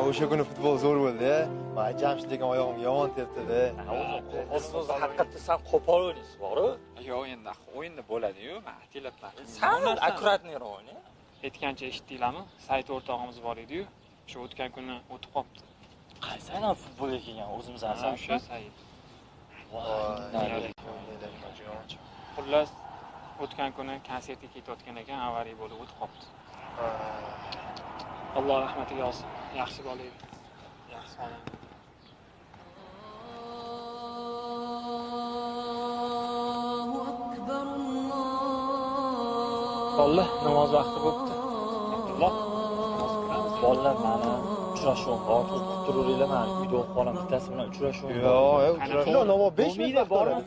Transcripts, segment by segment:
O'sha kuni futbol zo'r bo'ldi-ya. Men Jamshid degan oyog'imga yomon tepdi-da. O'zimiz haqiqatda sen qo'pol o'ynaysiz, to'g'ri? Yo'q, endi o'yinda bo'ladi-yu, men telefon. Sen akkuratniroq o'yna. Aytgancha eshitdinglarmi? Sayt o'rtog'imiz bor edi-yu, o'sha o'tgan kuni o'tib qolibdi. Qaysi ana futbolga kelgan o'zimiz asal? O'sha Sayt. Voy, Hullas, o'tgan kuni konsertga ketayotgan ekan, avariya bo'lib o'tib qolibdi. Alloh rahmatiga olsin. Yaxshi bola edi. Yaxshi odam. Alloh namoz vaqti bo'pti. Alloh namoz qilamiz. bolalar meni uchrashuvim bor, turib meni uyda o'qib qolaman, bittasi bilan uchrashuvim bor. Yo'q, uchrashuv namoz 5 minut vaqt oladi.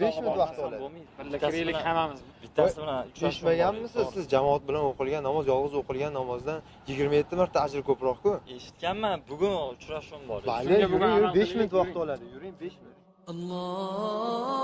5 minut vaqt oladi. Birga kiraylik hammamiz. Bittasi bilan uchrashuvim. Eshitmaganmisiz siz jamoat bilan o'qilgan namoz, yolg'iz o'qilgan namozdan 27 marta ajr ko'proq-ku? Eshitganman, bugun uchrashuvim bor. Mayli, yuring, 5 minut vaqt oladi. Yuring 5 minut. Allah